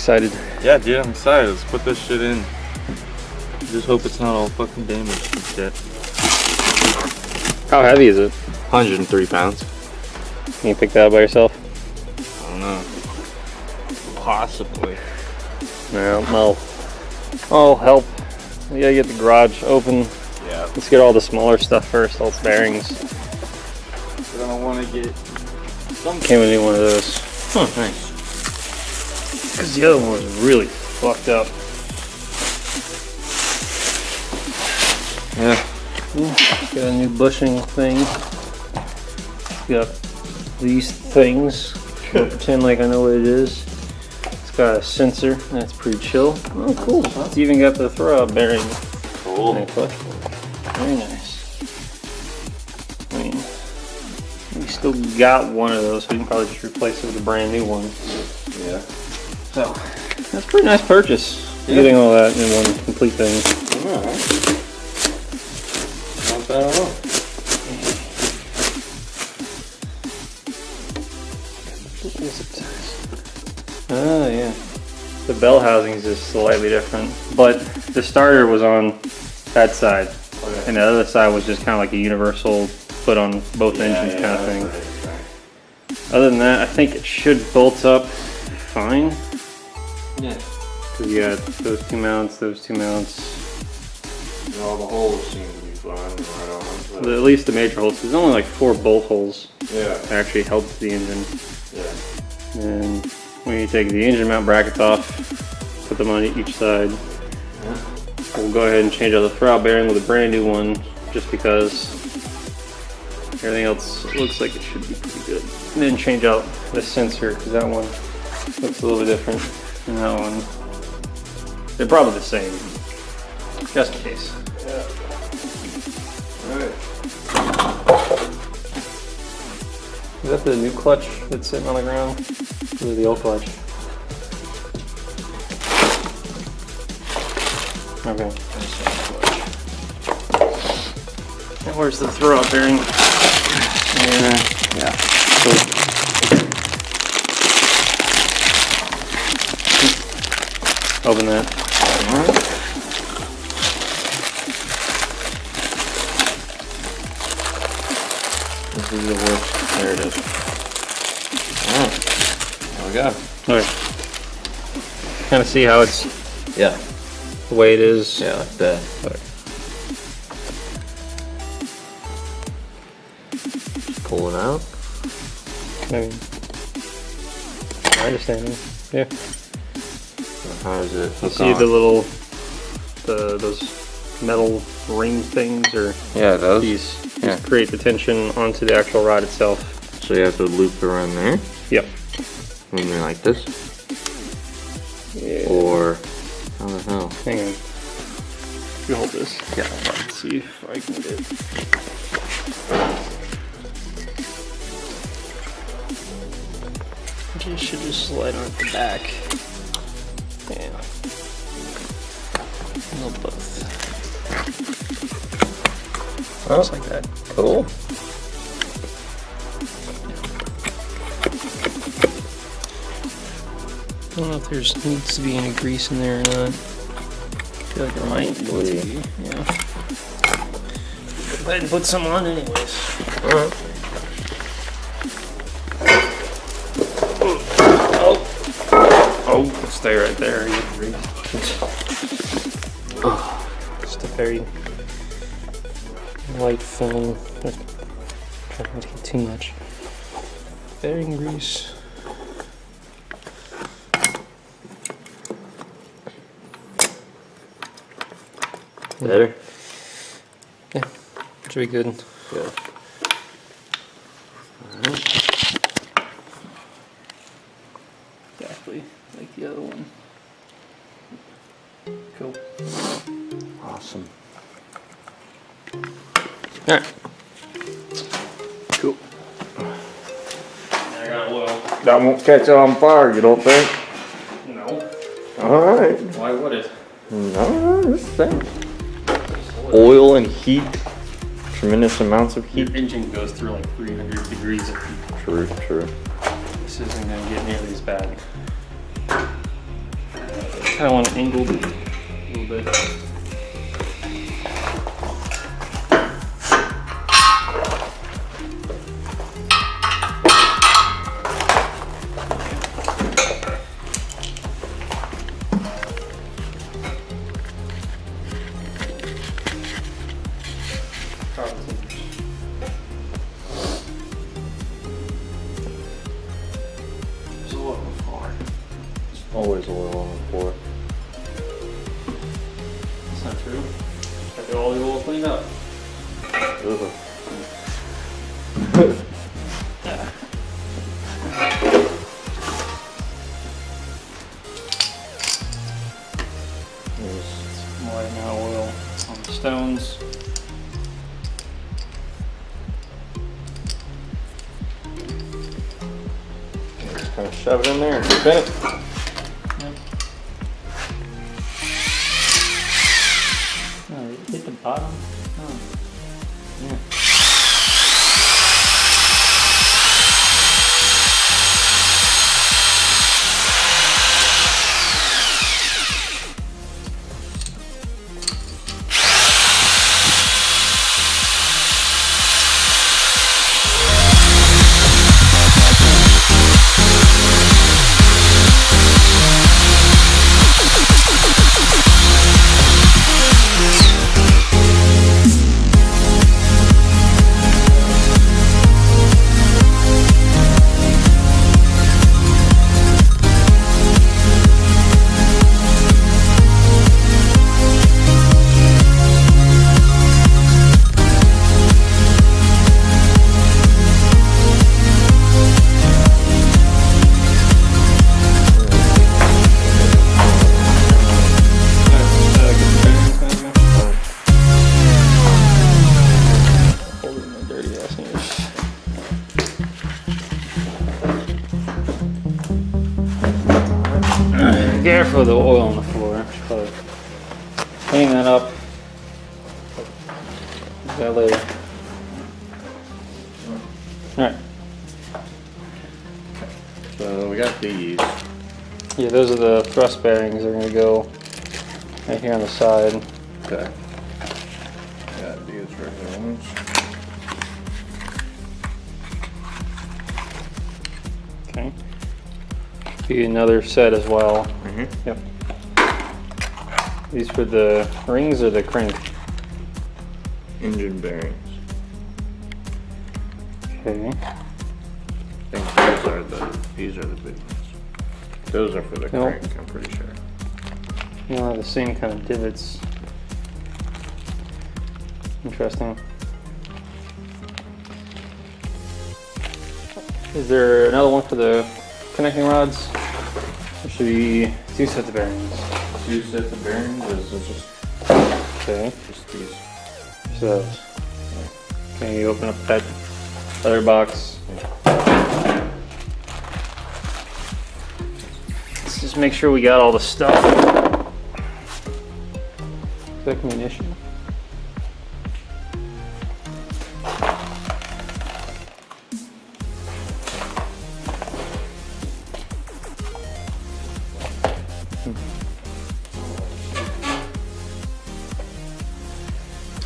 excited? Yeah, dude, I'm excited. Let's put this shit in. Just hope it's not all fucking damaged and shit. How heavy is it? 103 pounds. Can you pick that up by yourself? I don't know. Possibly. No, I'll help. We gotta get the garage open. Yeah. Let's get all the smaller stuff first, all the bearings. But I don't want to get some. Came with me one of those. Huh, nice. Because the other one was really fucked up. Yeah. Got a new bushing thing. Got these things. I'll pretend like I know what it is. It's got a sensor. That's pretty chill. Oh, cool. It's even got the throwout bearing. Cool. Very nice. I mean, we still got one of those, so we can probably just replace it with a brand new one. Yeah. So, that's a pretty nice purchase. Yeah. Getting all that in one complete thing. Alright. Not bad at all. Oh yeah. The bell housing is just slightly different, but the starter was on that side, okay. And the other side was just kind of like a universal put on both engines kind of thing. Right. Other than that, I think it should bolt up fine. Yeah. Because you got those two mounts. And all the holes seem to be fine right on. At least the major holes. There's only like 4 bolt holes. Yeah. That actually helps the engine. Yeah. And when you take the engine mount brackets off, put them on each side. Yeah. We'll go ahead and change out the throwout bearing with a brand new one, just because everything else looks like it should be pretty good. And then change out the sensor, because that one looks a little bit different than that one. They're probably the same, just in case. Yeah. Alright. Is that the new clutch that's sitting on the ground? Or the old clutch? Okay. And where's the throwout bearing? Yeah. Cool. Open that. This is the worst. There it is. Alright. There we go. Okay. Kind of see how it's the way it is. Yeah, like that. Okay. Pull it out. I mean, my understanding. Yeah. How does it You see the little, those metal ring things, or these create the tension onto the actual rod itself. So you have to loop around there? Yep. Maybe like this? Yeah. Or how the hell? Hang on. You hold this. Yeah. Let's see if I can get it. It should just slide on the back. Yeah. No, both. Just like that. Cool. I don't know if there needs to be any grease in there or not. I feel like there might be. Yeah. Go ahead and put some on anyways. Alright. Oh, stay right there. Just a very light film. Try not to get too much. Bearing grease. Better? Yeah, should be good. Yeah. Alright. Exactly like the other one. Cool. Awesome. Alright. Cool. I got oil. That won't catch on fire, you don't think? No. Alright. Why would it? No, just saying. Oil and heat. Tremendous amounts of heat. Your engine goes through like 300 degrees of heat. True. This isn't going to get nearly as bad. kind of want to angle it a little bit. Always oil on the floor. That's not true. I got all the oil cleaned up. Ugh. Right now, oil on the stones. Just kind of shove it in there and spin it. Hit the bottom. Oh. Yeah. Careful of the oil on the floor. Probably clean that up. Do that later. Alright. So we got these. Yeah, those are the thrust bearings. They're going to go right here on the side. Okay. Got these regular ones. Okay. Be another set as well. Mm-hmm. Yep. These for the rings or the crank? Engine bearings. Okay. I think these are the big ones. Those are for the Nope. crank, I'm pretty sure. You don't have the same kind of divots. Interesting. Is there another one for the connecting rods? There should be 2 sets of bearings. 2 sets of bearings, or is it just Okay. these? So those. Okay, you open up that other box. Let's just make sure we got all the stuff. That can be an issue.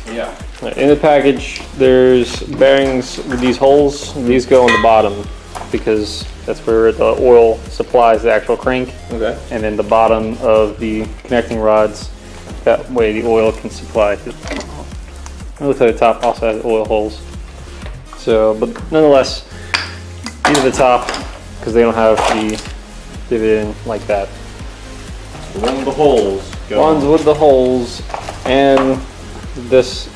Yeah. In the package, there's bearings with these holes. These go on the bottom because that's where the oil supplies the actual crank. Okay. And then the bottom of the connecting rods. That way the oil can supply. It looks like the top also has oil holes. So, but nonetheless, these are the top because they don't have the divot in like that. The one with the holes. Ones with the holes and this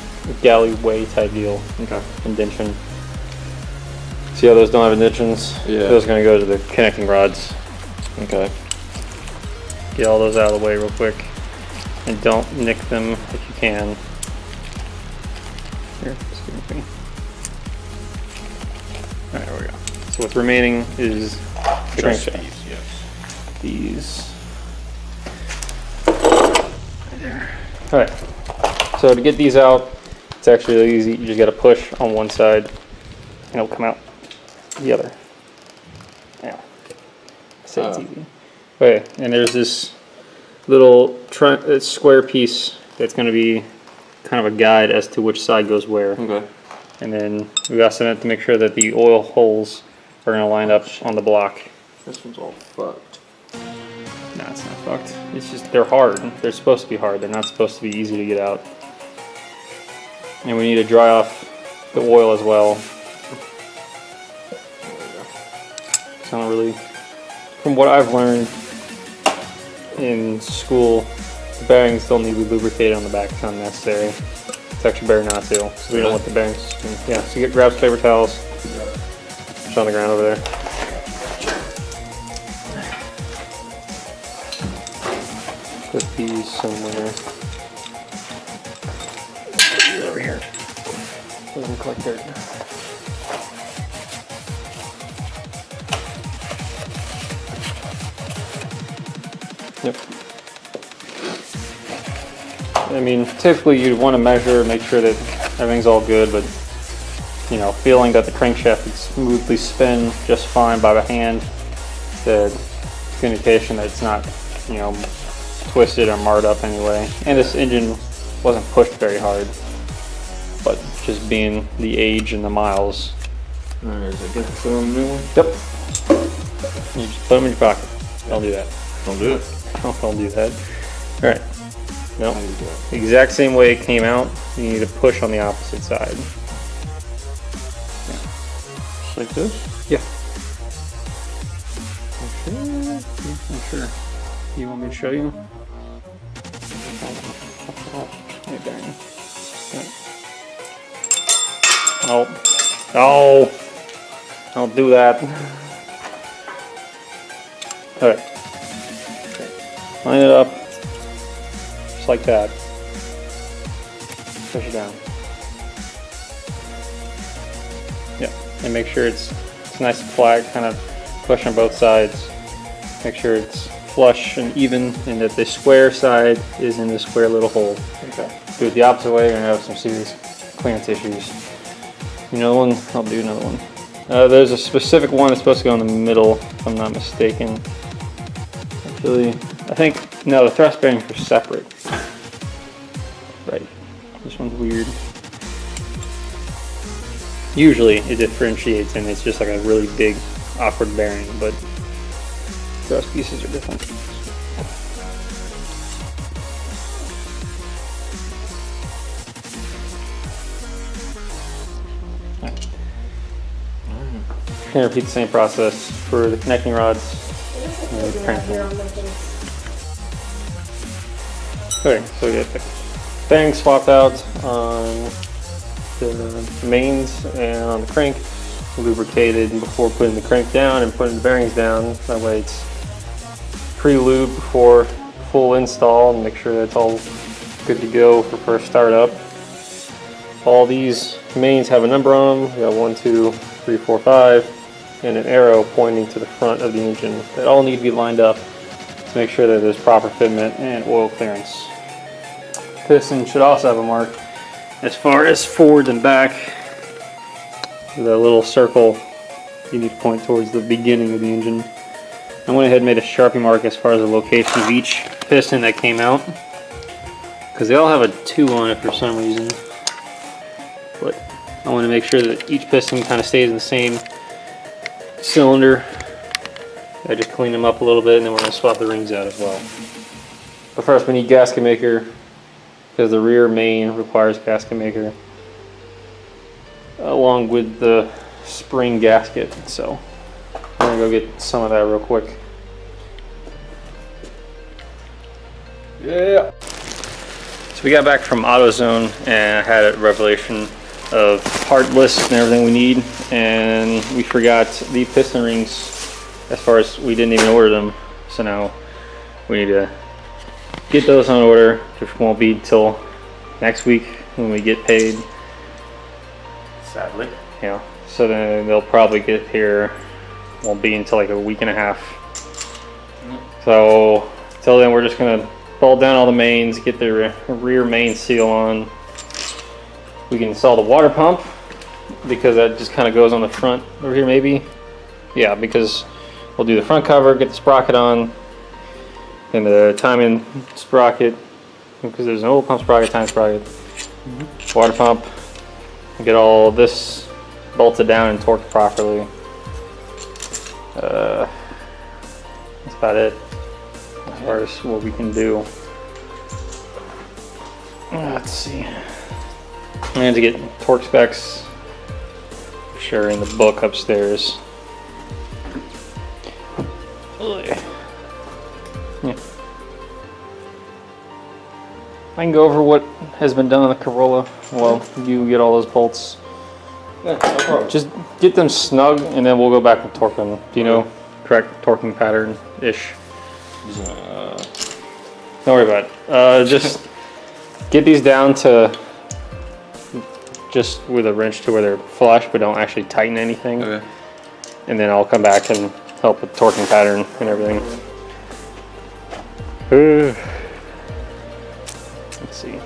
galleyway type deal. Okay. Indention. See how those don't have indentions? Yeah. Those are going to go to the connecting rods. Okay. Get all those out of the way real quick. And don't nick them if you can. Here, excuse me. Alright, there we go. So what's remaining is the crankshaft. These, yes. These. Alright. So to get these out, it's actually really easy. You just got to push on one side and it'll come out the other. Yeah. Say it's easy. Okay, and there's this little square piece that's going to be kind of a guide as to which side goes where. Okay. And then we also have to make sure that the oil holes are going to line up on the block. This one's all fucked. No, it's not fucked. It's just, they're hard. They're supposed to be hard. They're not supposed to be easy to get out. And we need to dry off the oil as well. It's not really, from what I've learned in school, the bearings still need to be lubricated on the back. It's not necessary. It's actually better not to. So we don't want the bearings. Yeah, so grab some paper towels. It's on the ground over there. Put these somewhere. Over here. Doesn't collect dirt. Yep. I mean, typically you'd want to measure, make sure that everything's all good, but you know, feeling that the crankshaft would smoothly spin just fine by the hand, the indication that it's not, you know, twisted or marred up anyway. And this engine wasn't pushed very hard, but just being the age and the miles. Alright, so I guess put on the new one? Yep. You just put them in your pocket. Don't do that. Don't do it. Don't do that. Alright. Nope. The exact same way it came out, you need to push on the opposite side. Yeah. Just like this? Yeah. I'm sure. You want me to show you? Hey, darn. Oh. Oh. Don't do that. Alright. Line it up. Just like that. Push it down. Yeah. And make sure it's nice and flat. Kind of push on both sides. Make sure it's flush and even, and that the square side is in the square little hole. Okay. Do it the opposite way, you're gonna have some serious clearance issues. Another one? I'll do another one. There's a specific one that's supposed to go in the middle, if I'm not mistaken. Actually, I think, no, the thrust bearings are separate. Right. This one's weird. Usually it differentiates and it's just like a really big, awkward bearing, but thrust pieces are different. I'm going to repeat the same process for the connecting rods and the crank. Okay, so we get the bearings swapped out on the mains and on the crank, lubricated before putting the crank down and putting the bearings down. That way it's pre-lube before full install and make sure that's all good to go for first startup. All these mains have a number on them. We got 1, 2, 3, 4, 5. And an arrow pointing to the front of the engine. They all need to be lined up to make sure that there's proper fitment and oil clearance. Piston should also have a mark as far as forward and back. The little circle you need to point towards the beginning of the engine. I went ahead and made a Sharpie mark as far as the location of each piston that came out, because they all have a 2 on it for some reason. But I want to make sure that each piston kind of stays in the same cylinder. I just clean them up a little bit and then we're going to swap the rings out as well. But first we need gasket maker, because the rear main requires gasket maker along with the spring gasket. So I'm going to go get some of that real quick. Yeah. So we got back from AutoZone and I had a revelation of part lists and everything we need, and we forgot the piston rings as far as we didn't even order them, so now we need to get those on order, which won't be until next week when we get paid, sadly. Yeah, so then they'll probably get here, won't be until like a week and a half. So till then we're just gonna bolt down all the mains, get the rear main seal on. We can install the water pump because that just kind of goes on the front over here maybe. Yeah, because we'll do the front cover, get the sprocket on, and the timing sprocket, because there's an oil pump sprocket, time sprocket, water pump. Get all this bolted down and torqued properly. That's about it as far as what we can do. Let's see. I need to get torque specs for sure in the book upstairs. Yeah. I can go over what has been done on the Corolla while you get all those bolts. Yeah, no problem. Just get them snug and then we'll go back and torque them. Do you know correct torquing pattern-ish? Don't worry about it. Just get these down to just with a wrench to where they're flush, but don't actually tighten anything. Okay. And then I'll come back and help with torquing pattern and everything. Let's see.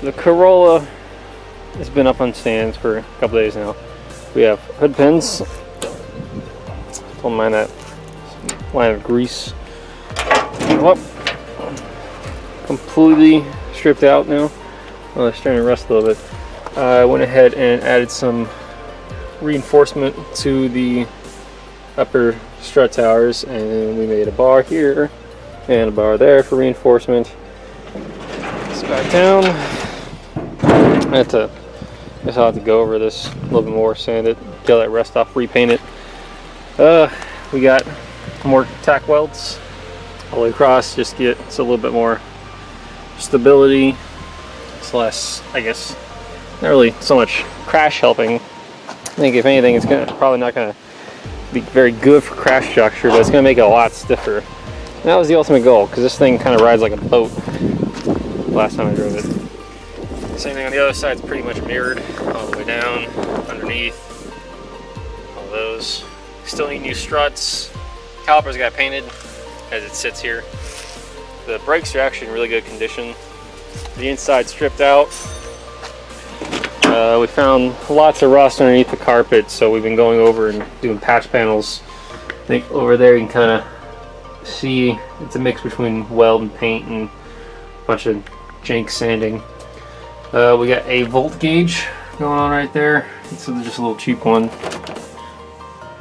The Corolla has been up on stands for a couple days now. We have hood pins. Don't mind that line of grease. Well, completely stripped out now. Well, it's starting to rust a little bit. I went ahead and added some reinforcement to the upper strut towers, and we made a bar here and a bar there for reinforcement. It's back down. I guess I'll have to go over this a little bit more, sand it, get that rust off, repaint it. We got more tack welds all the way across, just get it's a little bit more stability. It's less, I guess, not really so much crash helping. I think if anything, it's probably not gonna be very good for crash structure, but it's gonna make it a lot stiffer. And that was the ultimate goal, because this thing kind of rides like a boat. Last time I drove it. Same thing on the other side, it's pretty much mirrored all the way down, underneath, all those. Still need new struts. Calipers got painted as it sits here. The brakes are actually in really good condition. The inside stripped out. We found lots of rust underneath the carpet, so we've been going over and doing patch panels. I think over there you can kind of see it's a mix between weld and paint and a bunch of jank sanding. We got a volt gauge going on right there. It's just a little cheap one.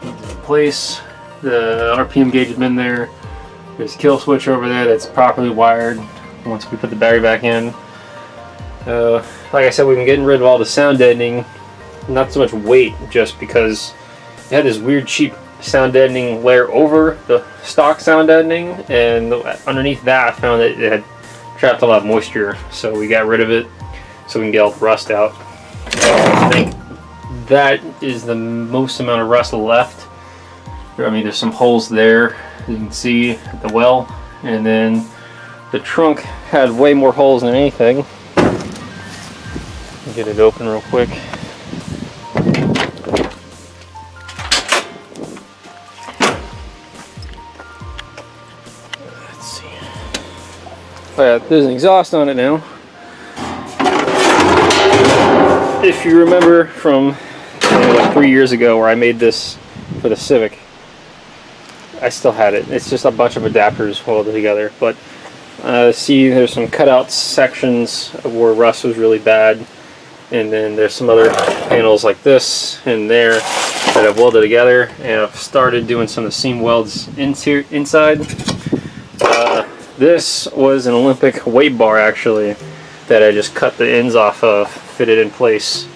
In place. The RPM gauge has been there. There's a kill switch over there that's properly wired once we put the battery back in. Like I said, we've been getting rid of all the sound deadening. Not so much weight, just because it had this weird cheap sound deadening layer over the stock sound deadening, and underneath that I found that it had trapped a lot of moisture, so we got rid of it so we can get all the rust out. I think that is the most amount of rust left. I mean, there's some holes there you can see at the well, and then the trunk had way more holes than anything. Get it open real quick. Let's see. Oh yeah, there's an exhaust on it now. If you remember from like 3 years ago where I made this for the Civic, I still had it. It's just a bunch of adapters welded together, but see there's some cutout sections of where rust was really bad, and then there's some other panels like this and there that I've welded together, and I've started doing some of the seam welds inside. This was an Olympic weight bar actually that I just cut the ends off of, fitted in place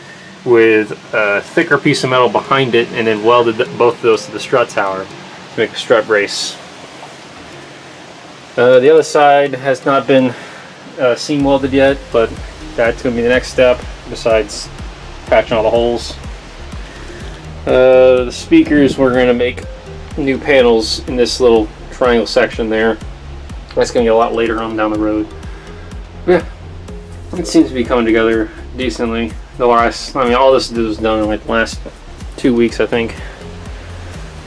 with a thicker piece of metal behind it, and then welded both of those to the strut tower to make a strut brace. The other side has not been seam welded yet, but that's going to be the next step besides patching all the holes. The speakers, we're going to make new panels in this little triangle section there. That's going to get a lot later on down the road. Yeah, it seems to be coming together decently. All this was done in like the last 2 weeks, I think,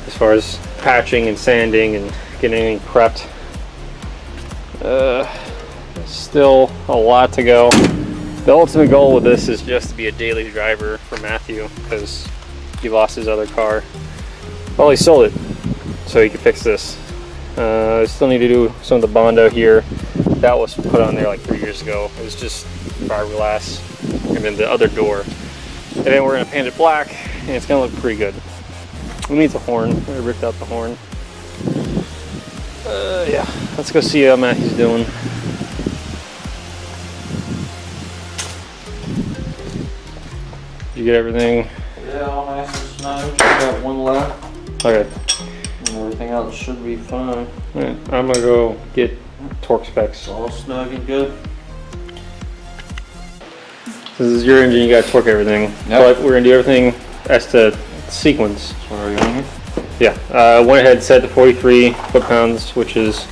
as far as patching and sanding and getting anything prepped. Still a lot to go. The ultimate goal with this is just to be a daily driver for Matthew, because he lost his other car. Well, he sold it so he could fix this. I still need to do some of the Bondo here. That was put on there like 3 years ago. It was just fiberglass, and then the other door. And then we're gonna paint it black, and it's gonna look pretty good. We need the horn. I ripped out the horn. Yeah, let's go see how Matthew's doing. Did you get everything? Yeah, all nice and snug. Just got one left. Okay. And everything else should be fine. Alright, I'm gonna go get torque specs. All snug and good. This is your engine, you gotta torque everything. Yep. But we're gonna do everything as to sequence. So are you on here? Yeah, went ahead, set to 43 foot-pounds, which is,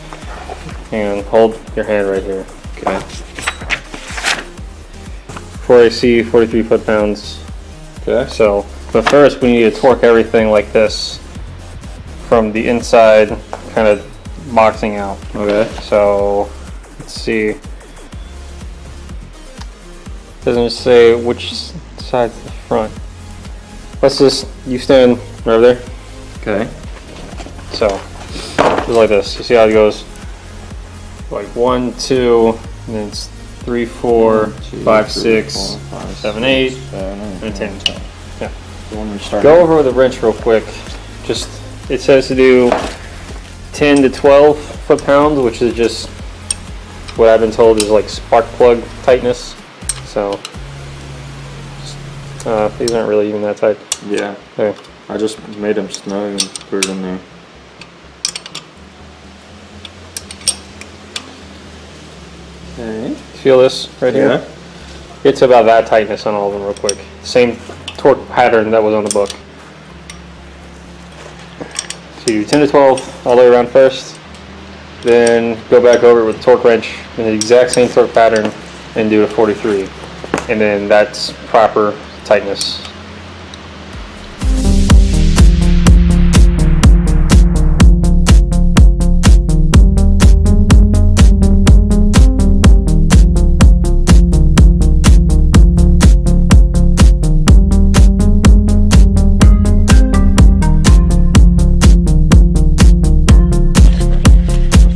hang on, hold your hand right here. Okay. 4AC, 43 foot-pounds. Okay. So, but first we need to torque everything like this from the inside, kind of boxing out. Okay. So, let's see. Doesn't say which side's the front. Let's just, you stand right over there. Okay. So, just like this. You see how it goes? Like 1, 2, and then it's 3, 4, 5, 6, 7, 8, and 10. Yeah. Go over with a wrench real quick. Just, it says to do 10 to 12 foot-pounds, which is just what I've been told is like spark plug tightness. So, these aren't really even that tight. Yeah. Okay. I just made them snug and put it in there. Okay. Feel this right here? Yeah. It's about that tightness on all of them real quick. Same torque pattern that was on the book. So you do 10 to 12 all the way around first, then go back over it with a torque wrench in the exact same torque pattern and do a 43. And then that's proper tightness.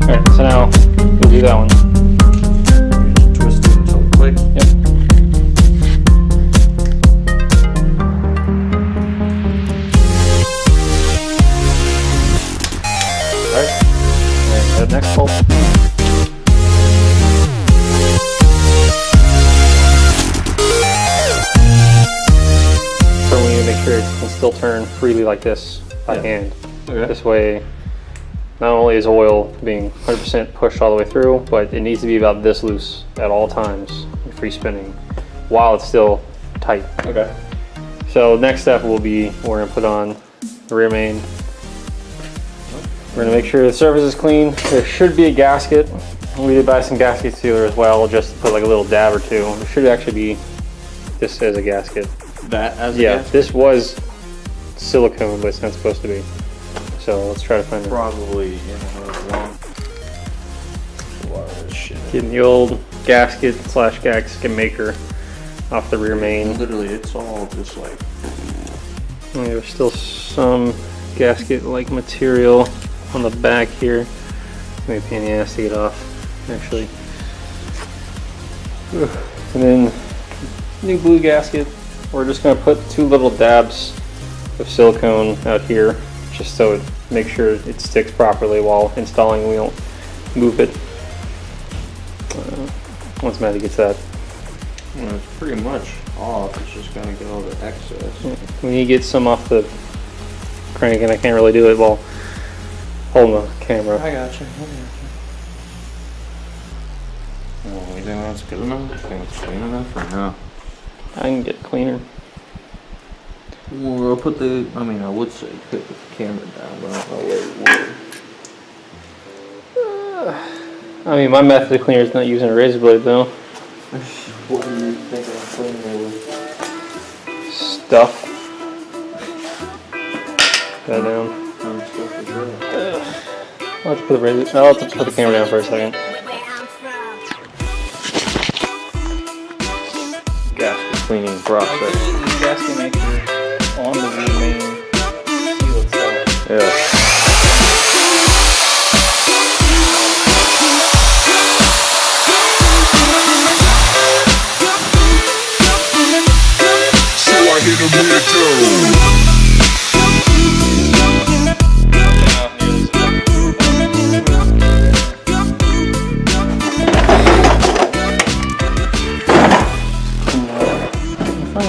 Alright, so now we'll do that one. Twist it until it clicks. Yep. Alright, and the next pulse. So we need to make sure it can still turn freely like this by hand. Okay. This way, not only is oil being 100% pushed all the way through, but it needs to be about this loose at all times, free spinning, while it's still tight. Okay. So next step will be we're gonna put on the rear main. We're gonna make sure the surface is clean. There should be a gasket. We did buy some gasket sealer as well, just to put like a little dab or two. There should actually be this as a gasket. That as a Yeah, gasket? this was silicone, but it's not supposed to be. So let's try to find it. Probably in one. A lot of this shit. Getting the old gasket / gasket maker off the rear main. Literally, it's all just like. There's still some gasket-like material on the back here. Maybe a pain in the ass to get off, actually. And then new blue gasket. We're just gonna put 2 little dabs of silicone out here, just so it makes sure it sticks properly while installing. We don't move it. Once Matty gets that. Well, it's pretty much off. It's just gonna get all the excess. We need to get some off the crank, and I can't really do it while holding the camera. I got you. Well, you think that's good enough? You think it's clean enough or no? I can get cleaner. Well, I'll put the. I mean, I would say put the camera down, but I don't know where it would. I mean, my method of cleaner is not using a razor blade though. What do you think I'm cleaning it with? Stuff. That down. I'm stuff is good. I'll have to put the razor. I'll have to put the camera down for a second. Gasket cleaning process. Gasket maker on the rear main seal itself. Yeah.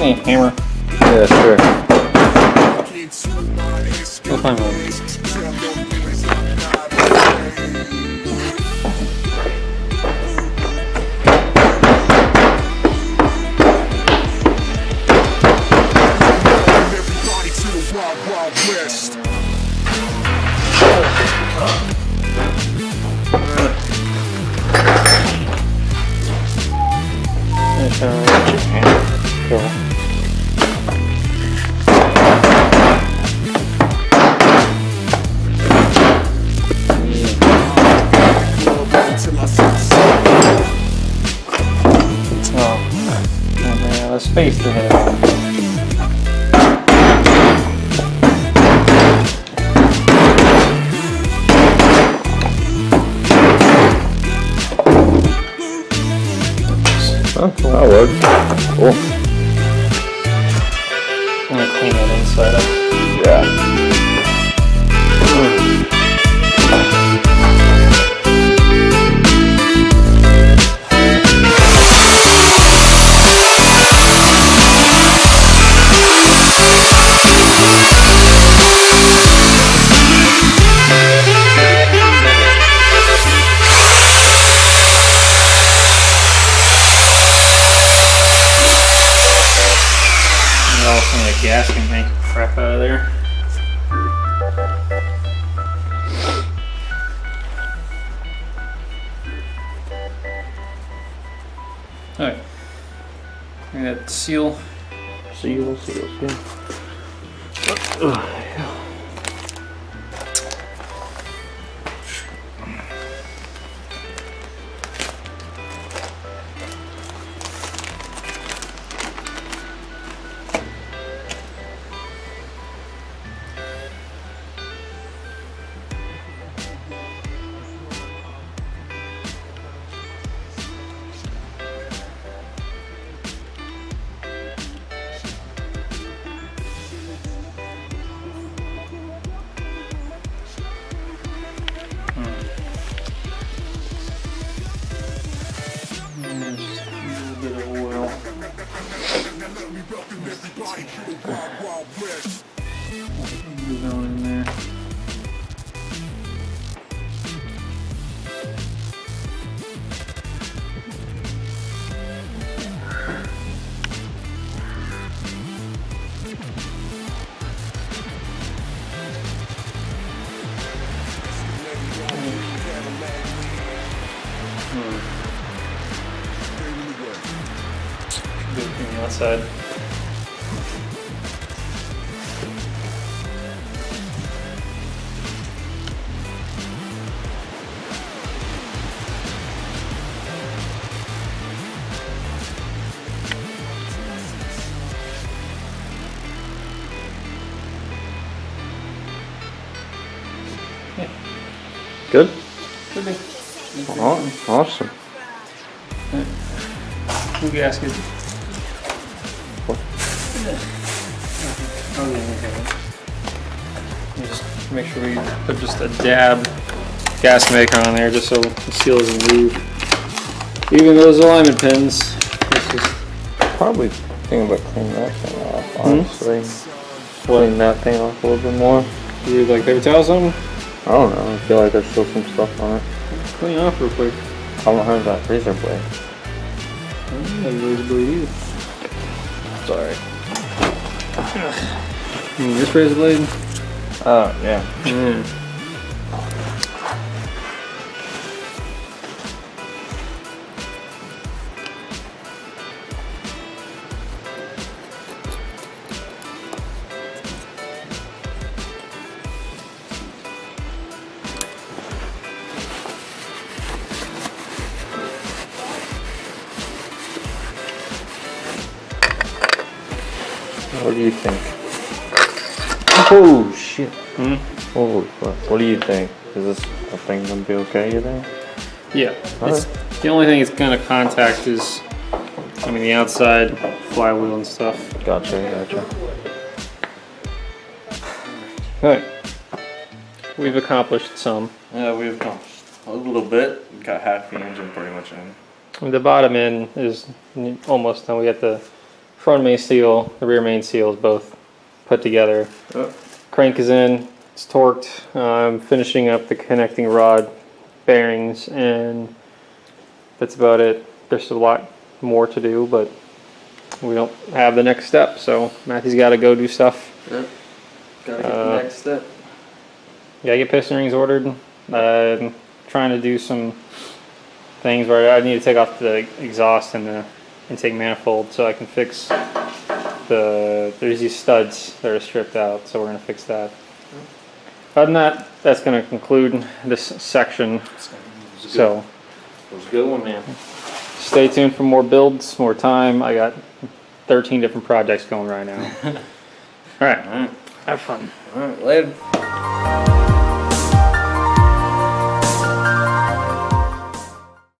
me a hammer. Yeah, sure. We'll find one. Cool. Oh man, the space to hit it. Oh, that would. Cool. I'm gonna clean that inside up. Yeah. Gas can make crap out of there. Alright. I got seal. Seal. Going in there. Good thing outside. Good? Could be. Oh, awesome. Who gasket? What? Oh, yeah, okay. Just make sure we put just a dab gas maker on there just so the seal doesn't move. Even those alignment pins. This is Probably thinking about cleaning that thing off, honestly. Clean that thing off a little bit more. you like paper towel or something? I don't know. I feel like there's still some stuff on it. Clean off real quick. I don't have that razor blade. I don't have a razor blade either. Sorry. This razor blade? Oh, yeah. What do you think? Oh shit! Holy fuck! What do you think? Is this thing gonna be okay? You think? Yeah. It's, the only thing it's gonna contact is, I mean, the outside flywheel and stuff. Gotcha. Alright. We've accomplished some. Yeah, we've accomplished a little bit. Got half the engine pretty much in. The bottom end is almost done. We got the front main seal, the rear main seal is both put together. Oh. Crank is in, it's torqued. I'm finishing up the connecting rod bearings, and that's about it. There's a lot more to do, but we don't have the next step, so Matthew's got to go do stuff. Yep. Gotta get the next step. Gotta get piston rings ordered. I'm trying to do some things where I need to take off the exhaust and the intake manifold so I can fix there's these studs that are stripped out, so we're going to fix that. Other than that, that's going to conclude this section. So, it was a good one, man. Stay tuned for more builds, more time. I got 13 different projects going right now. All right. All right. Have fun. All right, later.